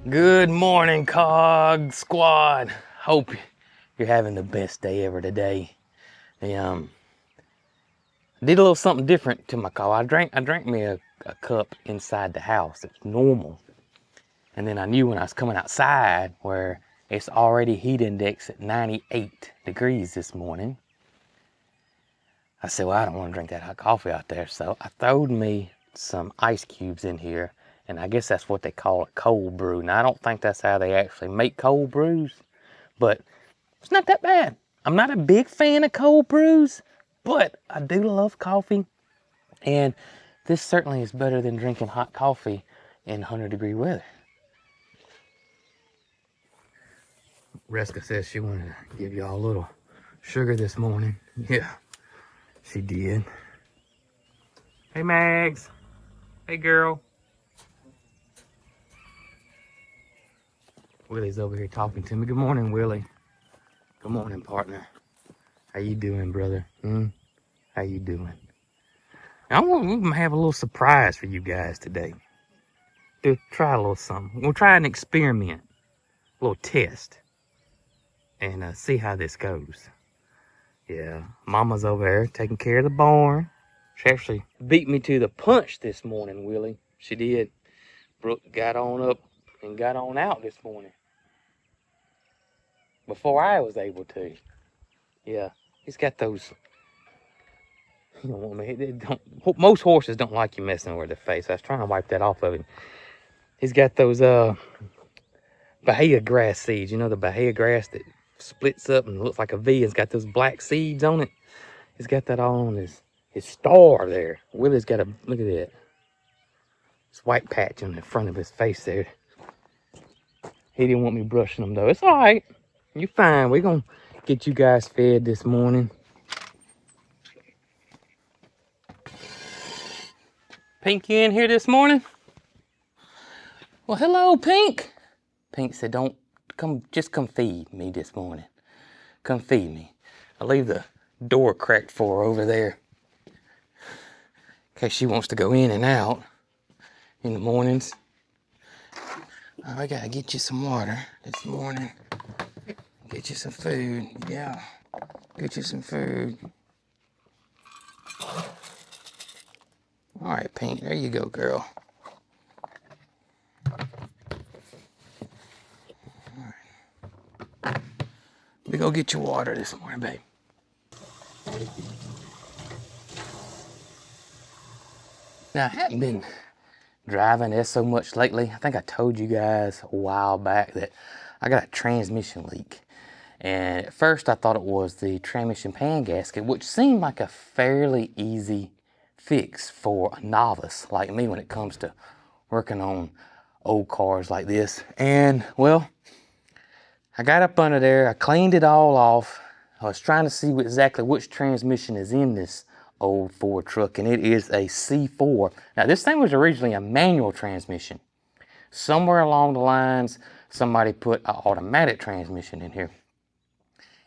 Good morning, Cog Squad. Hope you're having the best day ever today. I did a little something different to my coffee. I drank me a cup inside the house. It's normal. And then I knew when I was coming outside where it's already heat index at 98 degrees this morning. I said, well, I don't want to drink that hot coffee out there. So I throwed me some ice cubes in here. And I guess that's what they call a cold brew. Now, I don't think that's how they actually make cold brews, but it's not that bad. I'm not a big fan of cold brews, but I do love coffee. And this certainly is better than drinking hot coffee in 100-degree weather. Reska says she wanted to give y'all a little sugar this morning. Yeah, she did. Hey, Mags. Hey, girl. Willie's over here talking to me. Good morning, Willie. Good morning, partner. How you doing, brother? How you doing? I want to have a little surprise for you guys today. To try a little something. We'll try an experiment, a little test, and see how this goes. Yeah, Mama's over there taking care of the barn. She actually beat me to the punch this morning, Willie. She did. Brooke got on up and got on out this morning before I was able to. Yeah, he's got those. You don't want me. Most horses don't like you messing with their face. I was trying to wipe that off of him. He's got those Bahia grass seeds. You know the Bahia grass that splits up and looks like a V. It's got those black seeds on it. He's got that all on his star there. Willie's got a look at that. This white patch on the front of his face there. He didn't want me brushing them though. It's all right. You're fine. We're gonna get you guys fed this morning. Pink, you in here this morning? Well, hello, Pink. Pink said, just come feed me this morning. Come feed me. I'll leave the door cracked for her over there in case she wants to go in and out in the mornings. Oh, I gotta get you some water this morning. Get you some food. Yeah, get you some food. All right, Pink, there you go, girl. All right. We go get your water this morning, babe. Now, I haven't been driving this so much lately. I think I told you guys a while back that I got a transmission leak. And at first I thought it was the transmission pan gasket, which seemed like a fairly easy fix for a novice like me when it comes to working on old cars like this. And well, I got up under there, I cleaned it all off. I was trying to see exactly which transmission is in this old Ford truck, and it is a C4. Now this thing was originally a manual transmission. Somewhere along the lines, somebody put an automatic transmission in here.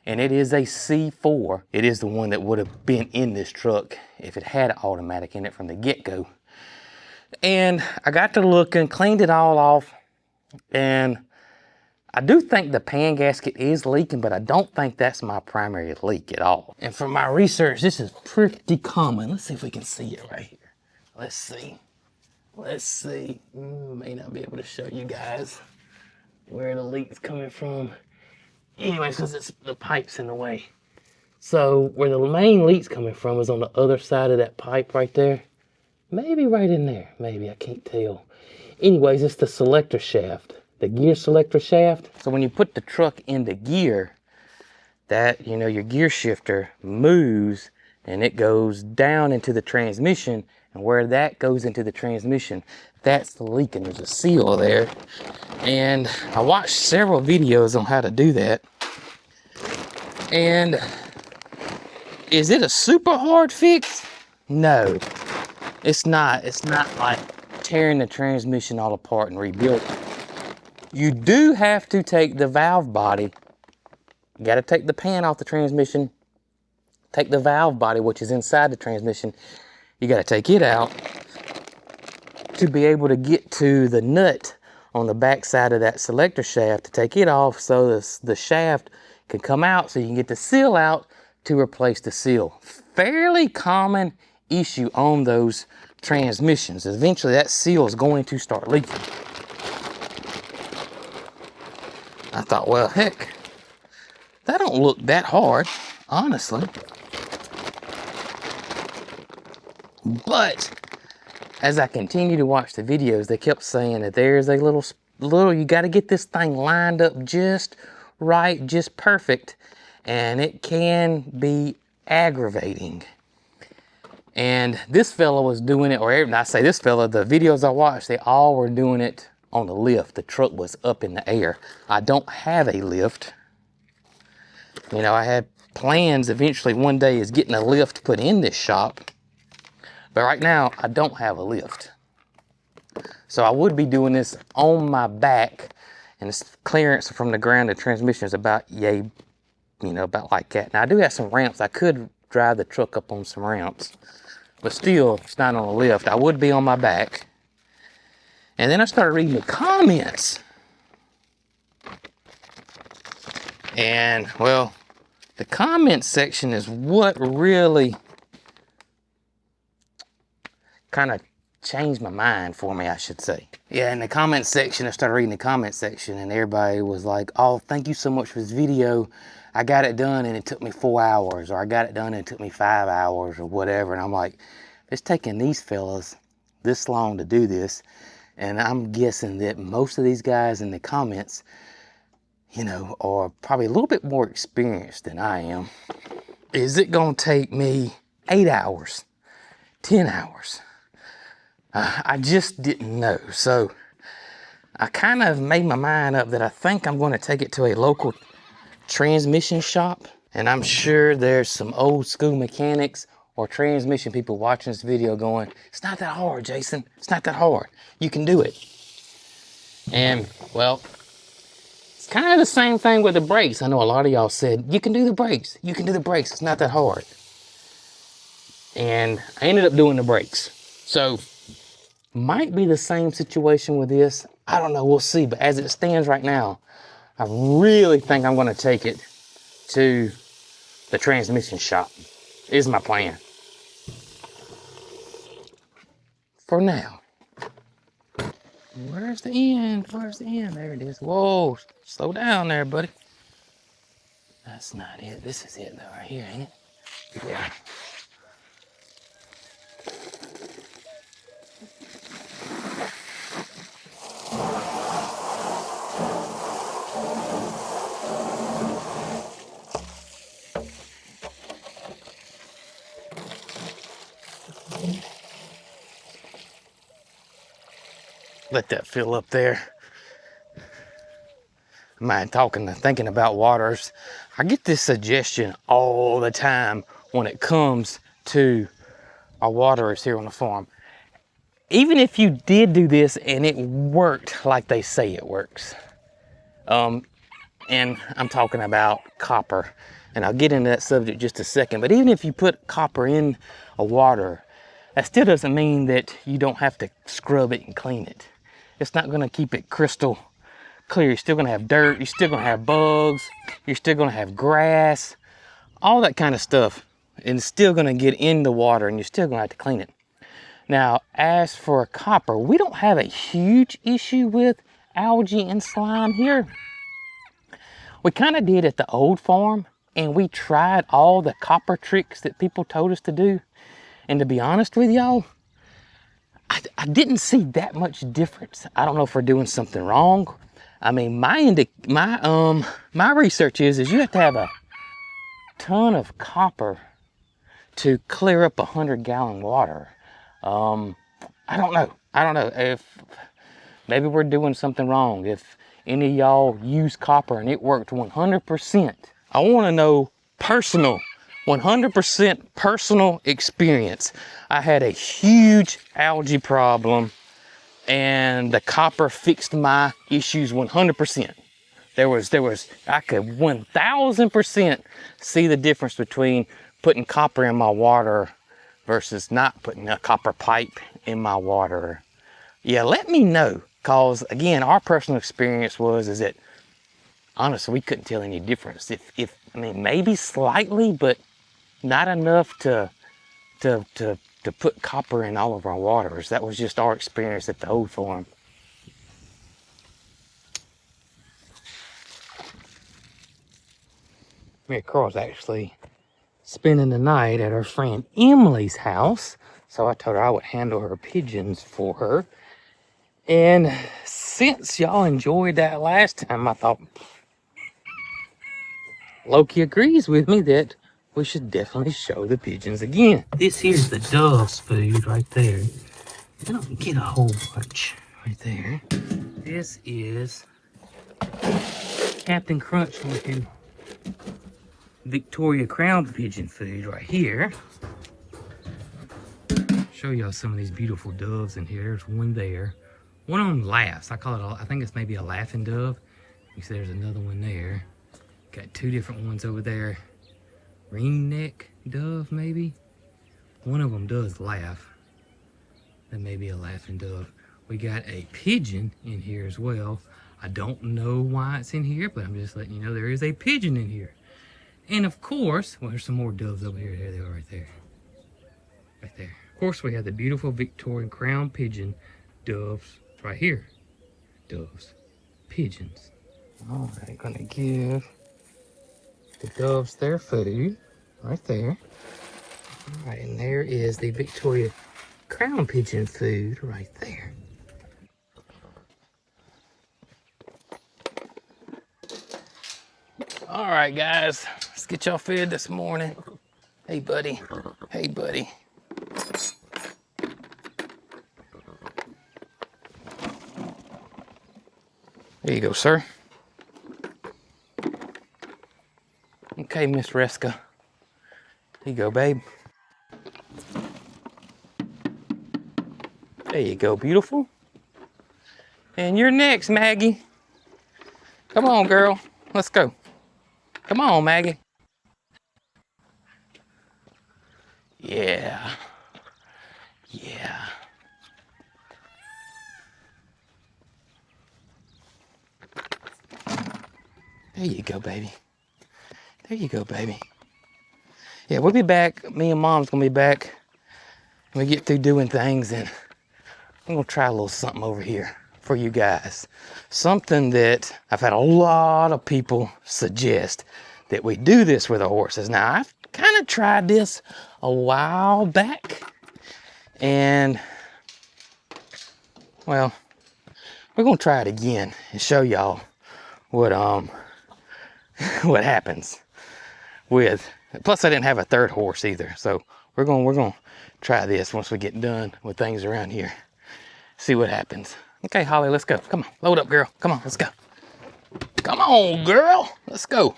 And it is a C4. It is the one that would have been in this truck if it had an automatic in it from the get-go. And I got to looking, cleaned it all off, and I do think the pan gasket is leaking, but I don't think that's my primary leak at all. And from my research, this is pretty common. Let's see if we can see it right here. Let's see. Let's see. May not be able to show you guys where the leak's coming from. Anyway, since the pipe's in the way. So where the main leak's coming from is on the other side of that pipe right there. Maybe right in there. Maybe, I can't tell. Anyways, it's the selector shaft. The gear selector shaft. So when you put the truck into gear, that, you know, your gear shifter moves and it goes down into the transmission. And where that goes into the transmission, that's the leak, and there's a seal there. And I watched several videos on how to do that. And is it a super hard fix? No, it's not. It's not like tearing the transmission all apart and rebuilding. You do have to take the valve body. You got to take the pan off the transmission. Take the valve body, which is inside the transmission. You got to take it out to be able to get to the nut on the back side of that selector shaft to take it off so the shaft can come out so you can get the seal out to replace the seal. Fairly common issue on those transmissions. Eventually that seal is going to start leaking. I thought, well, heck, that don't look that hard, honestly. But as I continue to watch the videos, they kept saying that there's a little, you got to get this thing lined up just right, just perfect, and it can be aggravating. And this fella was doing it, or I say this fella, the videos I watched, they all were doing it on the lift. The truck was up in the air. I don't have a lift. You know, I had plans eventually one day is getting a lift put in this shop. But right now, I don't have a lift. So I would be doing this on my back, and the clearance from the ground to transmission is about about like that. Now I do have some ramps. I could drive the truck up on some ramps, but still, it's not on a lift. I would be on my back. And then I started reading the comments. And, well, the comment section is what really kind of changed my mind for me, I should say. Yeah, in the comment section, I started reading the comment section, and everybody was like, oh, thank you so much for this video. I got it done and it took me 4 hours, or I got it done and it took me 5 hours, or whatever. And I'm like, it's taking these fellas this long to do this. And I'm guessing that most of these guys in the comments, are probably a little bit more experienced than I am. Is it gonna take me 8 hours, 10 hours? I just didn't know. So I kind of made my mind up that I think I'm going to take it to a local transmission shop. And I'm sure there's some old school mechanics or transmission people watching this video going, it's not that hard, Jason. It's not that hard. You can do it. And, well, it's kind of the same thing with the brakes. I know a lot of y'all said, you can do the brakes. You can do the brakes. It's not that hard. And I ended up doing the brakes. So, might be the same situation with this. I don't know, we'll see. But as it stands right now, I really think I'm gonna take it to the transmission shop, is my plan. For now. Where's the end? Where's the end? There it is. Whoa, slow down there, buddy. That's not it. This is it though, right here, ain't it? Yeah. Let that fill up there. Mind thinking about waters. I get this suggestion all the time when it comes to our waterers here on the farm. Even if you did do this and it worked like they say it works, and I'm talking about copper, and I'll get into that subject just a second, but even if you put copper in a water, that still doesn't mean that you don't have to scrub it and clean it. It's not gonna keep it crystal clear. You're still gonna have dirt, you're still gonna have bugs, you're still gonna have grass, all that kind of stuff, and it's still gonna get in the water and you're still gonna have to clean it. Now, as for copper, we don't have a huge issue with algae and slime here. We kind of did at the old farm, and we tried all the copper tricks that people told us to do. And to be honest with y'all, I didn't see that much difference. I don't know if we're doing something wrong. I mean, my research is you have to have a ton of copper to clear up 100-gallon water. I don't know if maybe we're doing something wrong. If any of y'all use copper and it worked 100%, I want to know 100% personal experience. I had a huge algae problem and the copper fixed my issues 100%. I could 1000% see the difference between putting copper in my water versus not putting a copper pipe in my water. Yeah, let me know. Cause again, our personal experience is that honestly, we couldn't tell any difference. If I mean, maybe slightly, but not enough to put copper in all of our waters. That was just our experience at the old farm. Me and Carl's actually spending the night at our friend Emily's house. So I told her I would handle her pigeons for her. And since y'all enjoyed that last time, I thought Loki agrees with me that we should definitely show the pigeons again. This here's the dove's food right there. I don't get a whole bunch right there. This is Captain Crunch looking Victoria Crown pigeon food right here. Show y'all some of these beautiful doves in here. There's one there. One of them laughs. I think it's maybe a laughing dove. You see there's another one there. Got two different ones over there. Ringneck dove maybe. One of them does laugh. That may be a laughing dove. We got a pigeon in here as well. I don't know why it's in here, but I'm just letting you know there is a pigeon in here. And of course, well, there's some more doves over here. There they are right there. Right there. Of course, we have the beautiful Victorian crown pigeon doves right here. Doves. Pigeons. All right, gonna give the doves their food right there. All right, and there is the Victoria crown pigeon food right there. All right, guys, let's get y'all fed this morning. Hey, buddy. Hey, buddy. There you go, sir. Okay, Miss Reska. Here you go, babe. There you go, beautiful. And you're next, Maggie. Come on, girl. Let's go. Come on, Maggie. Yeah. Yeah. There you go, baby. There you go, baby. Yeah, we'll be back. Me and Mom's gonna be back when we get through doing things, and I'm gonna try a little something over here for you guys. Something that I've had a lot of people suggest that we do this with the horses. Now, I've kind of tried this a while back, and well, we're gonna try it again and show y'all what what happens with. Plus, I didn't have a third horse either, so we're gonna try this once we get done with things around here. See what happens. Okay, Holly, let's go. Come on, load up, girl. Come on, let's go. Come on, girl. Let's go.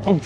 Oh.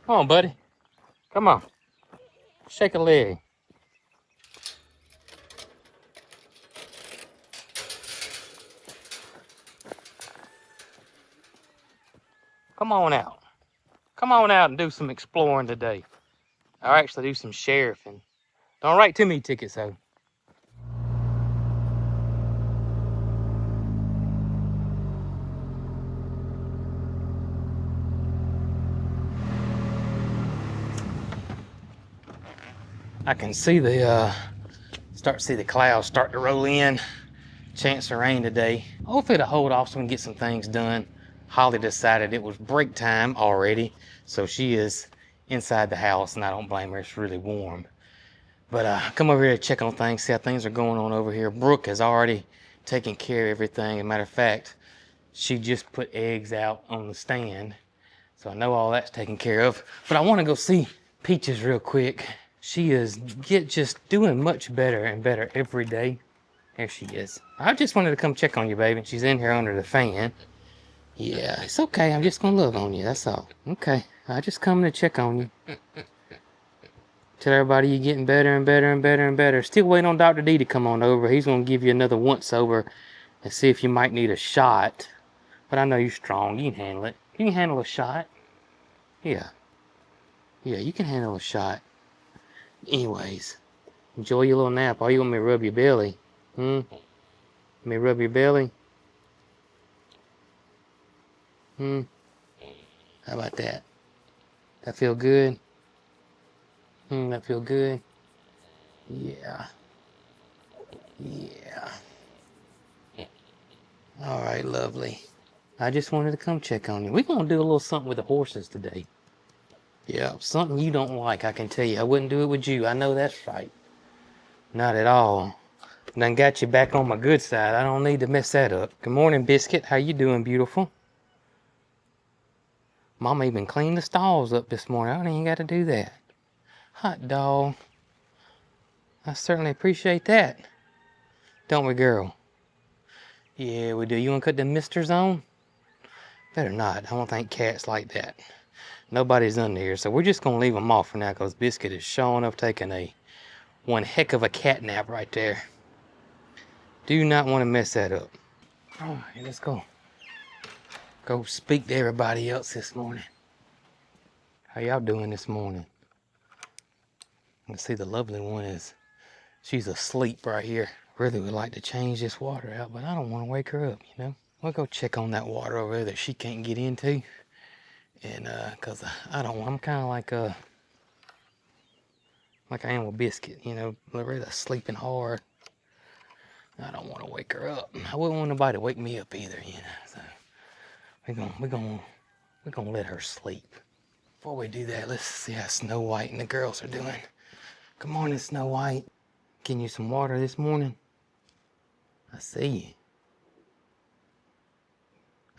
Come on, buddy. Come on. Shake a leg. Come on out. Come on out and do some exploring today. Or actually do some sheriffing. Don't write too many tickets, though. I can see start to see the clouds start to roll in. Chance of rain today. Hopefully it'll hold off so we can get some things done. Holly decided it was break time already, so she is inside the house, and I don't blame her. It's really warm. But come over here to check on things, see how things are going on over here. Brooke has already taken care of everything. As a matter of fact, she just put eggs out on the stand. So I know all that's taken care of. But I want to go see Peaches real quick. She is just doing much better and better every day. There she is. I just wanted to come check on you, baby. She's in here under the fan. Yeah, it's okay. I'm just going to love on you. That's all. Okay. I just coming to check on you. Tell everybody you're getting better and better and better and better. Still waiting on Dr. D to come on over. He's going to give you another once over and see if you might need a shot. But I know you're strong. You can handle it. You can handle a shot. Yeah. Yeah, you can handle a shot. Anyways, enjoy your little nap. Or you want me to rub your belly? Want me to rub your belly? How about that? That feel good? That feel good? Yeah. Yeah. All right, lovely. I just wanted to come check on you. We're going to do a little something with the horses today. Yeah, something you don't like, I can tell you. I wouldn't do it with you. I know that's right. Not at all. Done got you back on my good side. I don't need to mess that up. Good morning, Biscuit. How you doing, beautiful? Mama even cleaned the stalls up this morning. I don't even got to do that. Hot dog. I certainly appreciate that. Don't we, girl? Yeah, we do. You want to cut the misters on? Better not. I don't think cats like that. Nobody's under here, so we're just going to leave them off for now because Biscuit is showing up taking one heck of a cat nap right there. Do not want to mess that up. All right, let's go. Go speak to everybody else this morning. How y'all doing this morning? I can see the lovely one she's asleep right here. Really would like to change this water out, but I don't want to wake her up, you know? We'll go check on that water over there that she can't get into. And, cause I'm kind of like I am with Biscuit, you know, Loretta's sleeping hard. I don't want to wake her up. I wouldn't want nobody to wake me up either, you know. So we're gonna let her sleep. Before we do that, let's see how Snow White and the girls are doing. Good morning, Snow White. Getting you some water this morning? I see you.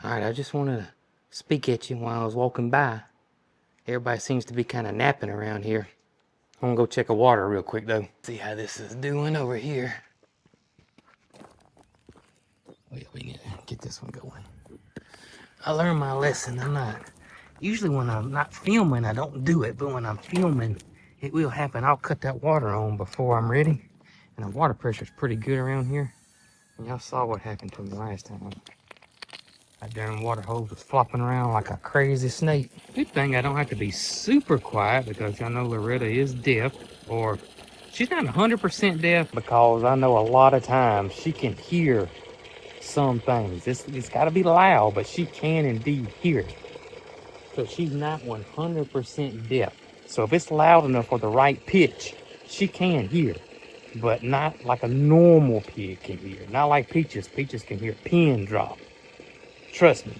All right, I just wanted to speak at you while I was walking by. Everybody seems to be kind of napping around here. I'm gonna go check the water real quick though. See how this is doing over here. Oh yeah, we need to get this one going. I learned my lesson. Usually when I'm not filming, I don't do it, but when I'm filming, it will happen. I'll cut that water on before I'm ready. And the water pressure's pretty good around here. And y'all saw what happened to me last time. That darn water hose was flopping around like a crazy snake. Good thing I don't have to be super quiet because y'all know Loretta is deaf, or she's not 100% deaf, because I know a lot of times she can hear some things. It's got to be loud, but she can indeed hear it. So she's not 100% deaf. So if it's loud enough for the right pitch, she can hear, but not like a normal pig can hear. Not like Peaches. Peaches can hear pin drop. Trust me.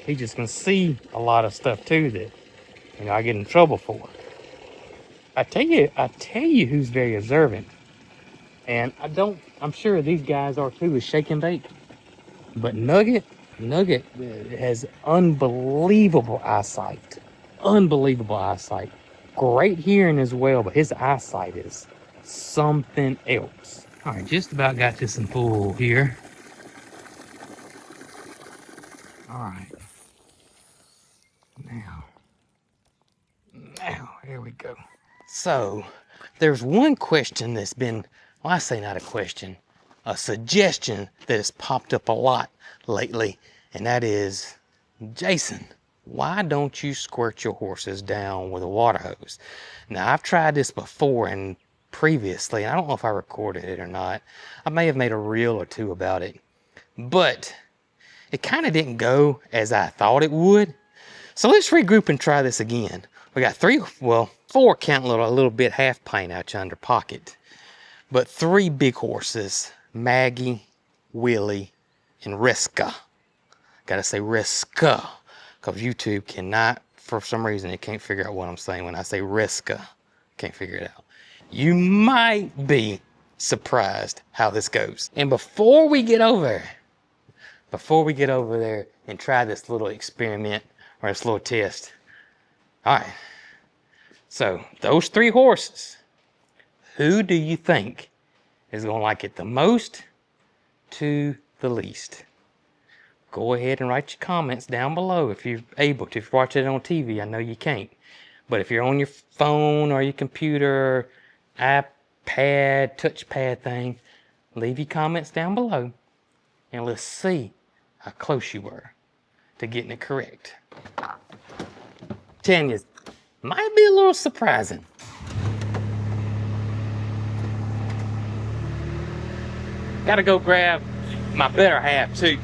Peaches can see a lot of stuff too that, you know, I get in trouble for. I tell you who's very observant. And I'm sure these guys are too, is Shake and Bake. But Nugget has unbelievable eyesight. Unbelievable eyesight. Great hearing as well, but his eyesight is something else. All right, just about got this in full here. All right. Now, here we go. So, there's one question that's been, well, I say not a question, a suggestion that has popped up a lot lately, and that is, Jason, why don't you squirt your horses down with a water hose? Now, I've tried this before and previously, and I don't know if I recorded it or not. I may have made a reel or two about it, but it kind of didn't go as I thought it would. So let's regroup and try this again. We got four counting a little bit half pint out your under pocket. But 3 big horses, Maggie, Willie, and Reska. Gotta say Reska, because YouTube cannot for some reason it can't figure out what I'm saying when I say Riska. Can't figure it out. You might be surprised how this goes. And before we get over there and try this little experiment or this little test. All right. So those 3 horses, who do you think is gonna like it the most to the least? Go ahead and write your comments down below if you're able to. If you're watching it on TV, I know you can't. But if you're on your phone or your computer, iPad, touchpad thing, leave your comments down below and let's see how close you were to getting it correct. Telling you, might be a little surprising. Gotta go grab my better half too.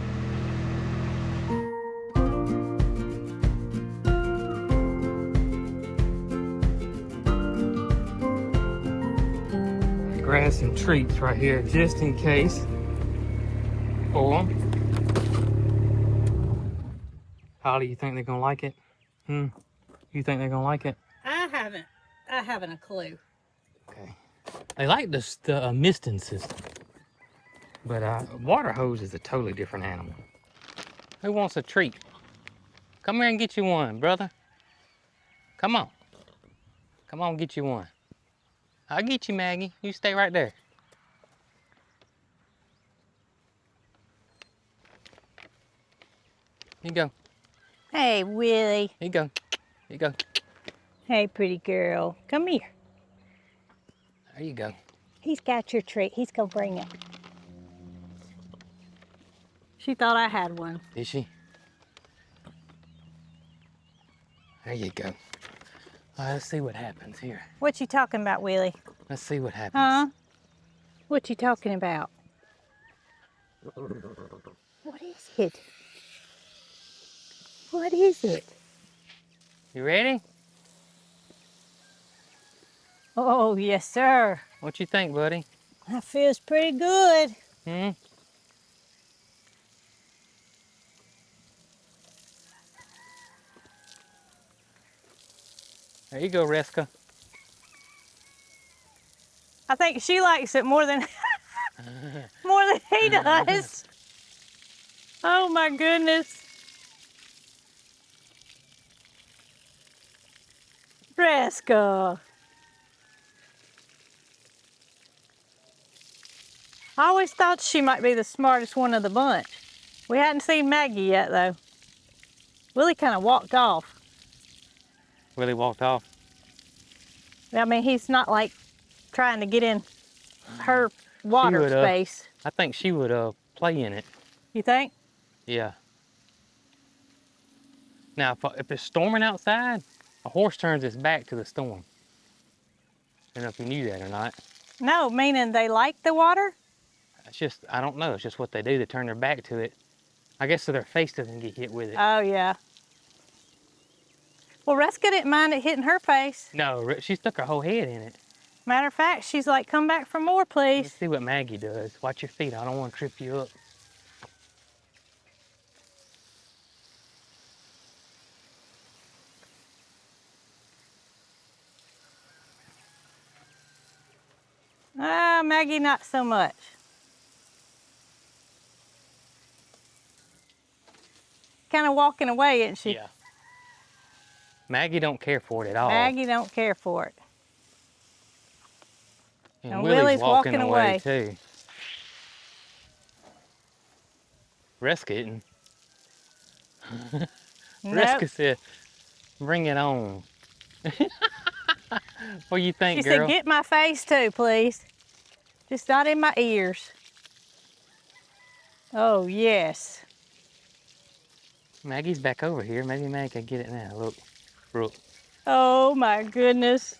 Grab some treats right here just in case for them. Holly, you think they're gonna like it? You think they're gonna like it? I haven't a clue. Okay. They like the misting system, but water hose is a totally different animal. Who wants a treat? Come here and get you one, brother. Come on. Come on, get you one. I'll get you, Maggie. You stay right there. Here you go. Hey, Willie. Here you go. Here you go. Hey, pretty girl. Come here. There you go. He's got your treat. He's gonna bring it. She thought I had one. Did she? There you go. All right, let's see what happens here. What you talking about, Willie? Let's see what happens. Huh? What you talking about? What is it? What is it? You ready? Oh, yes, sir. What you think, buddy? That feels pretty good. Hmm? There you go, Reska. I think she likes it more than more than he does. Oh my goodness. Reska. I always thought she might be the smartest one of the bunch. We hadn't seen Maggie yet though. Willie kind of walked off. Willie walked off. I mean, he's not like trying to get in her water space. I think she would play in it. You think? Yeah. Now, if it's storming outside, a horse turns its back to the storm. I don't know if you knew that or not. No, meaning they like the water? It's just, I don't know. It's just what they do. They turn their back to it. I guess so their face doesn't get hit with it. Oh, yeah. Well, Reska didn't mind it hitting her face. No, she stuck her whole head in it. Matter of fact, she's like, come back for more, please. Let's see what Maggie does. Watch your feet. I don't want to trip you up. Ah, Maggie, not so much. Kind of walking away, isn't she? Yeah. Maggie don't care for it at all. Maggie don't care for it. And Willie's walking away too. Reska isn't. Reska said, bring it on. What do you think, she girl? She said, get my face too, please. Just not in my ears. Oh, yes. Maggie's back over here. Maybe Maggie can get it now. Look, look. Oh, my goodness.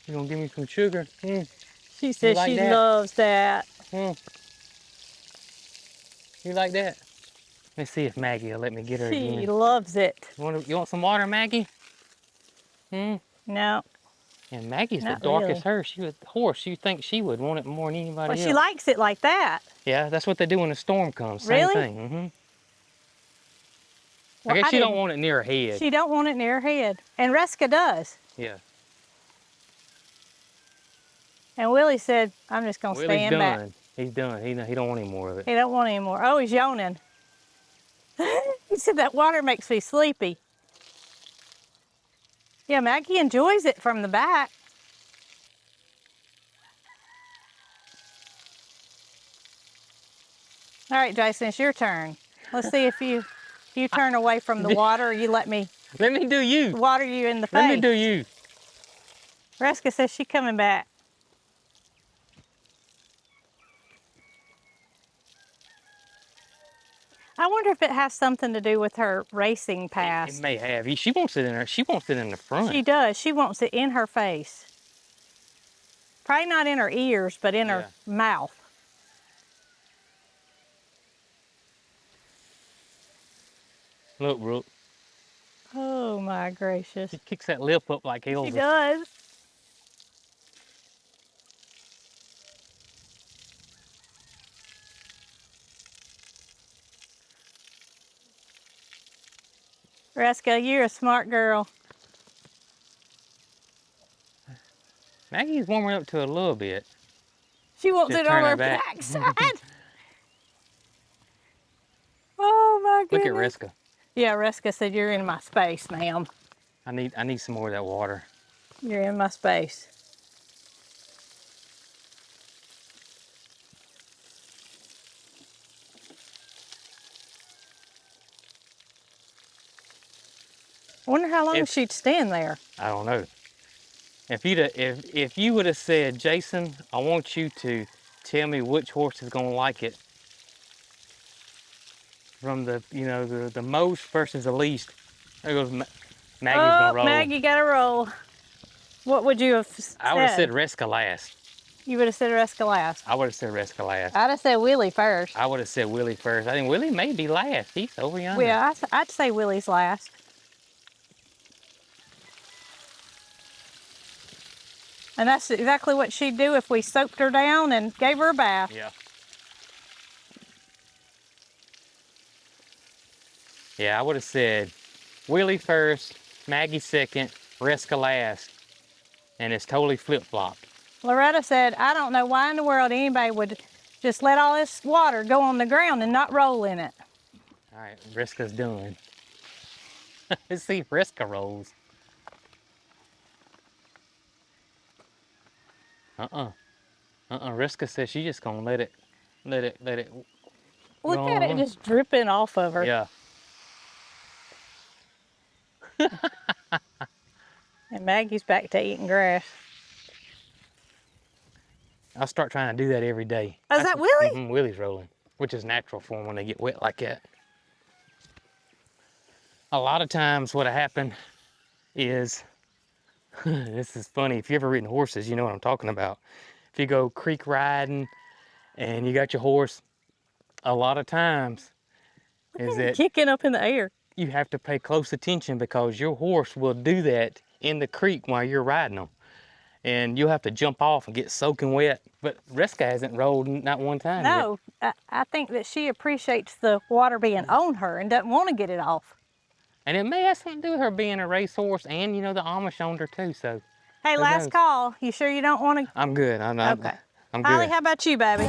You gonna give me some sugar? She says like she loves that. You like that? Let's see if Maggie will let me get her again. She loves it. You want some water, Maggie? No. And Maggie's Not the dark really. as her. She was the horse. You think she would want it more than anybody Well, else. she likes it like that. Yeah, that's what they do when a storm comes. Same Really? thing. I Well, guess I she don't didn't. want it near her head. She don't want it near her head. And Reska does. Yeah. And Willie said, I'm just going to Willie's stand back. done. He's done. He don't want any more of it. He don't want any more. Oh, he's yawning. He said that water makes me sleepy. Yeah, Maggie enjoys it from the back. All right, Jason, it's your turn. Let's see if you turn away from the water or you let me Let me do you. water you in the face. Let me do you. Reska says she's coming back. I wonder if it has something to do with her racing past. It may have. She wants it in her. She wants it in the front. She does. She wants it in her face. Probably not in her ears, but in her mouth. Look, Brooke. Oh my gracious. She kicks that lip up like hell. She does. Reska, you're a smart girl. Maggie's warming up to it a little bit. She wants Just it on turn her her back. backside. Oh my Look at goodness. Reska. Yeah, Reska said, you're in my space, ma'am. I need some more of that water. You're in my space. I wonder how long she'd stand there. I don't know. If you would have said, Jason, I want you to tell me which horse is gonna like it from the the most versus the least. There goes Maggie's gonna roll. Maggie got a roll. What would you have said? I would have said Reska last. You would have said Reska last. I would have said Reska last. I'd have said Willie first. I would have said Willie first. I think Willie may be last. He's over yonder. Yeah, I'd say Willie's last. And that's exactly what she'd do if we soaked her down and gave her a bath. Yeah. Yeah, I would have said Willie first, Maggie second, Reska last. And it's totally flip-flopped. Loretta said, I don't know why in the world anybody would just let all this water go on the ground and not roll in it. All right, Reska's done. Let's see if Reska rolls. Reska says she's just gonna let it. Look at it just dripping off of her. Yeah. And Maggie's back to eating grass. I'll start trying to do that every day. Oh, is that Willie? Willie's rolling, which is natural for them when they get wet like that. A lot of times what happened is, this is funny, if you ever ridden horses, you know what I'm talking about. If you go creek riding and you got your horse, a lot of times is that Kicking up in the air. you have to pay close attention because your horse will do that in the creek while you're riding them. And you'll have to jump off and get soaking wet. But Reska hasn't rolled not one time No, I think that she appreciates the water being on her and doesn't want to get it off. And it may have something to do with her being a racehorse and, the Amish owned her too, so. Hey, last call. You sure you don't want to? I'm good. I'm Okay. good. Holly, how about you, baby?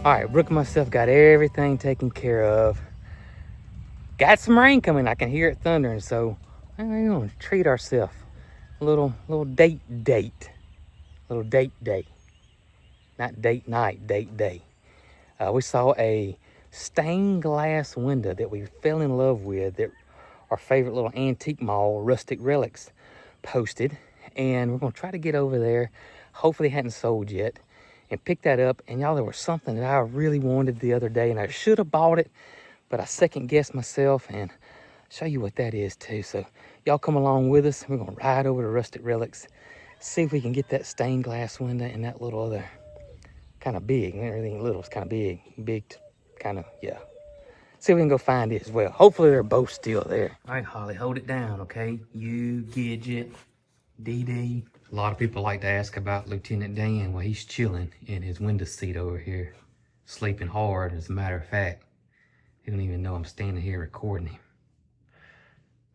All right, Brooke and myself got everything taken care of. Got some rain coming. I can hear it thundering, so we're gonna treat ourselves. A little date. Little date day. Not date night, date day. We saw a stained glass window that we fell in love with that our favorite little antique mall, Rustic Relics, posted. And we're gonna try to get over there. Hopefully it hadn't sold yet. And pick that up. And y'all, there was something that I really wanted the other day and I should have bought it, but I second guessed myself and show you what that is too. So y'all come along with us. We're gonna ride over to Rustic Relics, see if we can get that stained glass window and that little other kind of big. Everything little is kind of big, kind of, yeah. See if we can go find it as well. Hopefully they're both still there. All right, Holly, hold it down, okay? You, Gidget, DD. A lot of people like to ask about Lieutenant Dan. Well, he's chilling in his window seat over here, sleeping hard. As a matter of fact, he don't even know I'm standing here recording him.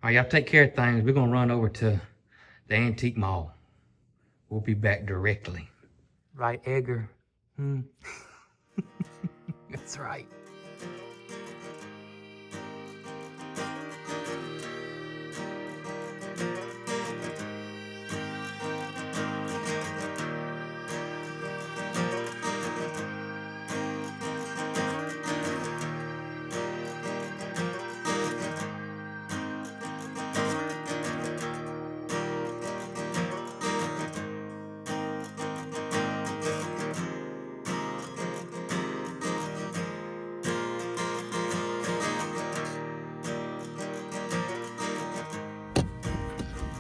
All right, y'all take care of things. We're gonna run over to the antique mall. We'll be back directly. Right, Edgar? That's right.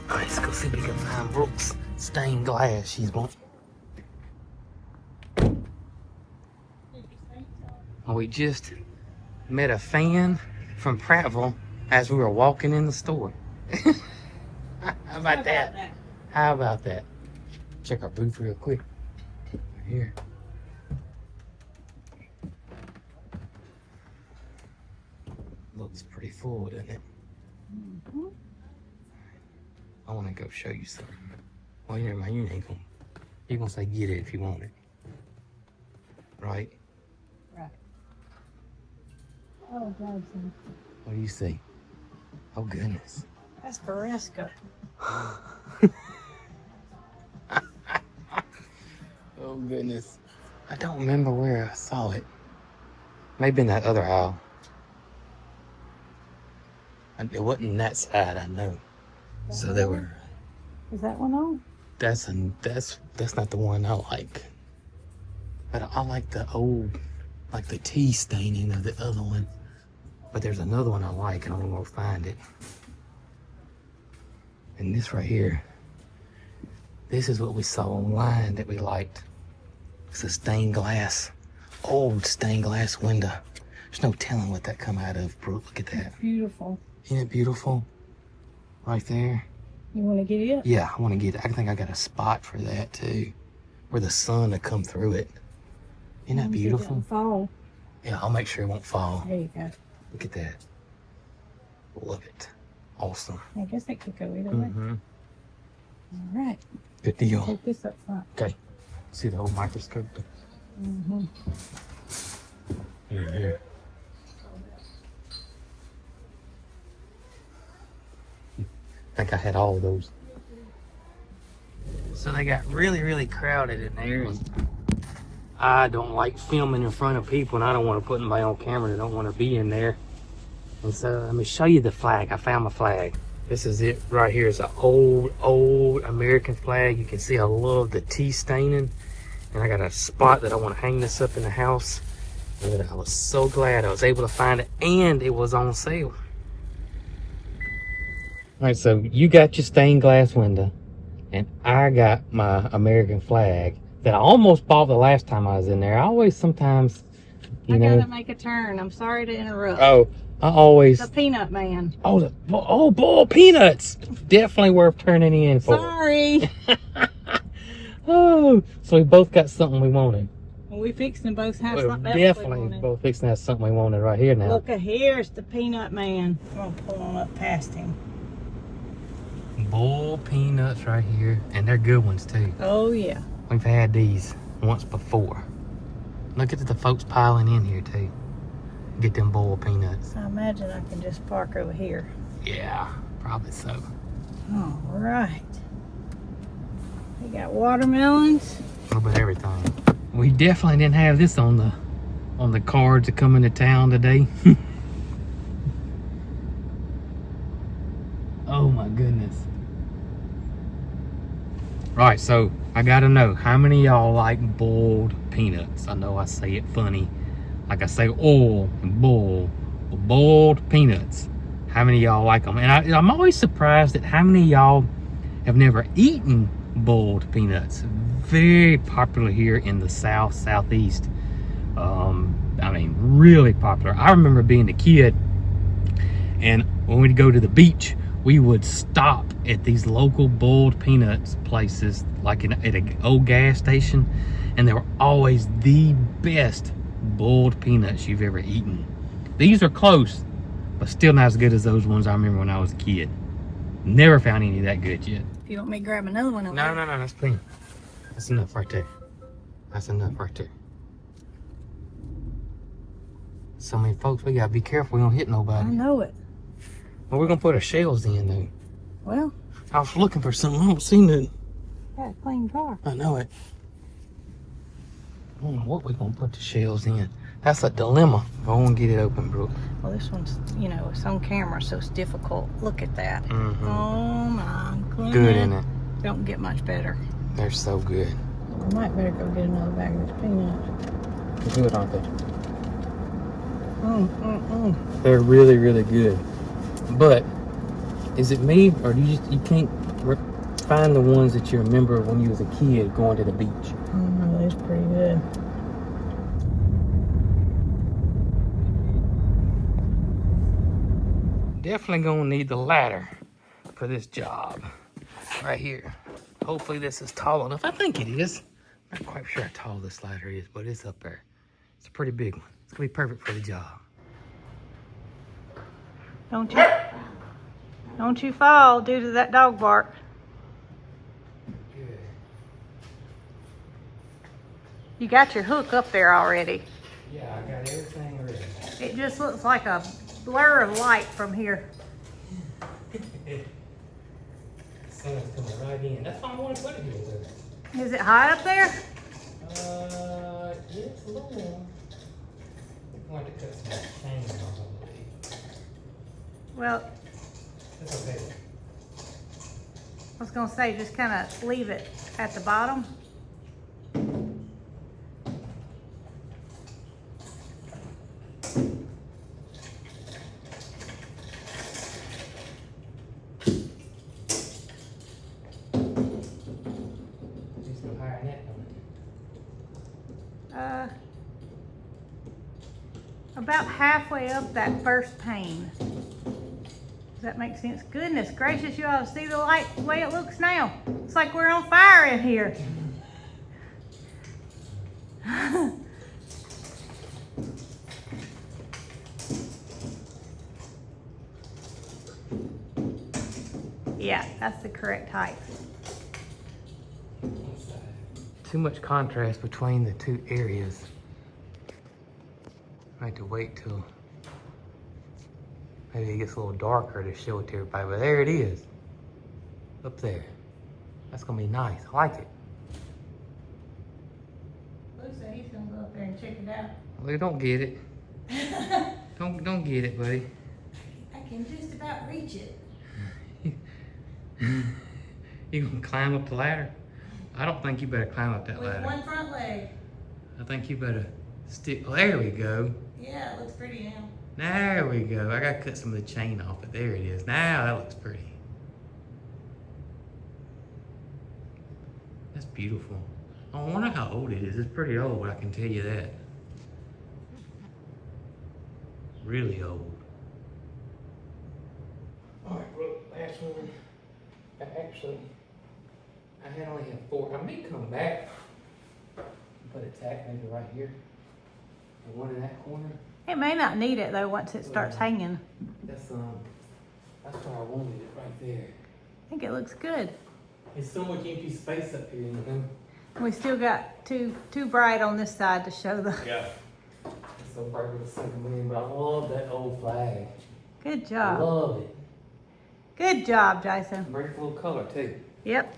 All right, let's go see if we can find Brooks' stained glass she's wanting. We just met a fan from Prattville as we were walking in the store. How about that? How about that? Check our booth real quick. Right here. Looks pretty full, doesn't it? Mm-hmm. I want to go show you something. Well, never mind. You ain't gonna. You're gonna say get it if you want it, right? Right. Oh, God. What do you see? Oh goodness. That's Beresco. Oh goodness. I don't remember where I saw it. Maybe in that other aisle. It wasn't that side, I know. So they were. Is that one on? That's not the one I like. But I like the old, like the tea staining of the other one. But there's another one I like, and I'm gonna find it. And this right here, this is what we saw online that we liked. It's a stained glass, old stained glass window. There's no telling what that come out of, Brooke. Look at that. It's beautiful. Isn't it beautiful? Right there. You want to get it? Yeah, I want to get it. I think I got a spot for that too, where the sun will come through it. Isn't that beautiful? Fall. Yeah, I'll make sure it won't fall. There you go. Look at that. Love it. Awesome. I guess that could go either way. Mm-hmm. All right. Good deal. Take this up front. Okay. See the whole microscope? Mm-hmm. Here. I think I had all of those. So they got really, really crowded in there, and I don't like filming in front of people, and I don't want to put anybody on camera that don't want to be in there. And so let me show you the flag. I found my flag. This is it right here. It's an old American flag. You can see a little of the tea staining, and I got a spot that I want to hang this up in the house. And I was so glad I was able to find it, and it was on sale. All right, so you got your stained glass window, and I got my American flag that I almost bought the last time I was in there. I always sometimes, you know. I gotta make a turn. I'm sorry to interrupt. Oh, I always. The Peanut Man. Oh, boiled peanuts. Definitely worth turning in for. Sorry. Oh, so we both got something we wanted. We fixing to both have We're something else definitely we wanted. both fixing to have something we wanted right here now. Look, here's the Peanut Man. I'm gonna pull on up past him. Boiled peanuts right here, and they're good ones too. Oh yeah. We've had these once before. Look at the folks piling in here too. Get them boiled peanuts. I imagine I can just park over here. Yeah, probably so. All right. We got watermelons. A little bit of everything. We definitely didn't have this on the cards to come into town today. Oh my goodness. Right, so I gotta know, how many of y'all like boiled peanuts? I know I say it funny. Like I say oil and boil, but boiled peanuts. how many of y'all like them. And I'm always surprised at how many of y'all have never eaten boiled peanuts. Very popular here in the South, Southeast. I mean, really popular. I remember being a kid, and when we'd go to the beach, we would stop at these local boiled peanuts places, like at an old gas station, and they were always the best boiled peanuts you've ever eaten. These are close, but still not as good as those ones I remember when I was a kid. Never found any that good yet. If you want me to grab another one over No, that's plenty. That's enough right there. That's enough right there. So many folks, we gotta be careful we don't hit nobody. I know it. Well, we're gonna put our shells in though. Well, I was looking for something, I don't see nothing. got a clean jar. I know it. I don't know what we're gonna put the shells in. That's a dilemma. I won't get it open, bro. Well, this one's, you know, it's on camera, so it's difficult. Look at that. Mm-hmm. Oh my goodness. Good, isn't it? Don't get much better. They're so good. I might better go get another bag of these peanuts. They're good, aren't they? They're really, really good. But is it me, or do you can't find the ones that you remember when you was a kid going to the beach? Oh no, that's pretty good. Definitely gonna need the ladder for this job right here. Hopefully this is tall enough. I think it is. I'm not quite sure how tall this ladder is, but it's up there. It's a pretty big one. It's gonna be perfect for the job. Don't you fall due to that dog bark. Good. You got your hook up there already. Yeah, I got everything ready. It just looks like a blur of light from here. The sun's coming right in. That's why I want to put it here. Is it hot up there? It's a little warm. I'm going to cut some chain off, I believe. Well, That's okay. I was gonna say, just kind of leave it at the bottom. Just a higher net on it. About halfway up that first pane. Does that make sense? Goodness gracious, you ought to see the light the way it looks now. It's like we're on fire in here. Yeah, that's the correct height. Too much contrast between the two areas. I have to wait till maybe it gets a little darker to show it to everybody, but there it is. Up there. That's gonna be nice. I like it. Looks like he's gonna go up there and check it out. Well, don't get it. Don't get it, buddy. I can just about reach it. You gonna climb up the ladder? I don't think you better climb up that With ladder. one front leg. I think you better stick. Oh, there we go. Yeah, it looks pretty now. There we go. I gotta cut some of the chain off, but there it is. Now that looks pretty. That's beautiful. I wonder how old it is. It's pretty old, I can tell you that. Really old. All right, look, last one. I had only had 4. I may come back and put a tack maybe right here. And one in that corner. It may not need it though once it starts hanging. That's where I wanted it, right there. I think it looks good. There's so much empty space up here, you know? We still got too bright on this side to show the. Yeah. It's so bright with the second wind, but I love that old flag. Good I job. love it. Good job, Jason. Very full color too. Yep.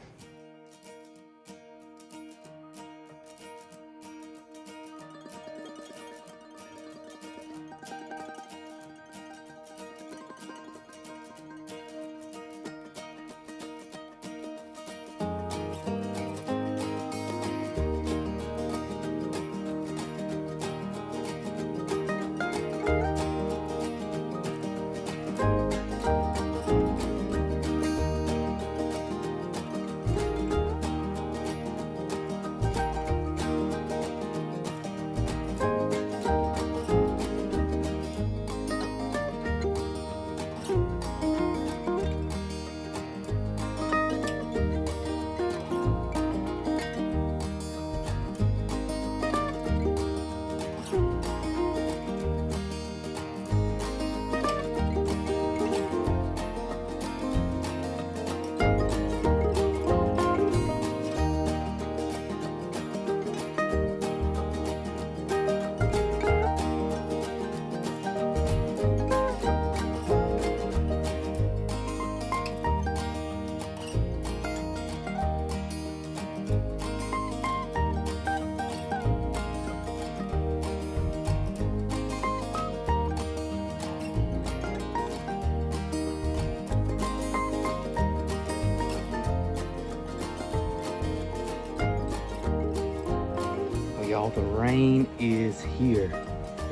y'all, the rain is here.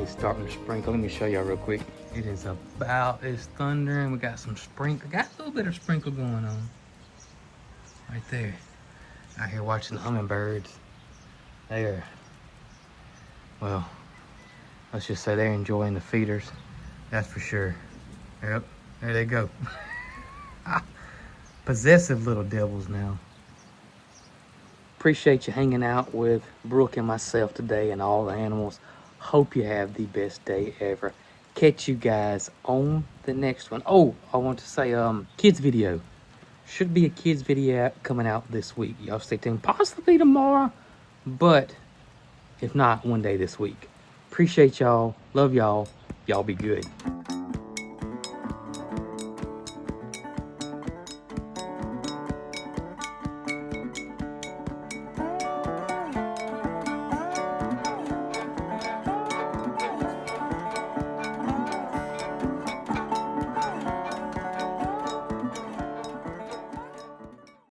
It's starting to sprinkle. Let me show y'all real quick. It's thundering. We got some sprinkle. Got a little bit of sprinkle going on. Right there. Out here watching the hummingbirds. There. Well, let's just say they're enjoying the feeders. That's for sure. Yep, there they go. Possessive little devils now. Appreciate you hanging out with Brooke and myself today and all the animals. Hope you have the best day ever. Catch you guys on the next one. Oh, I want to say, kids video. Should be a kids video coming out this week. Y'all stay tuned. Possibly tomorrow, but if not, one day this week. Appreciate y'all. Love y'all. Y'all be good.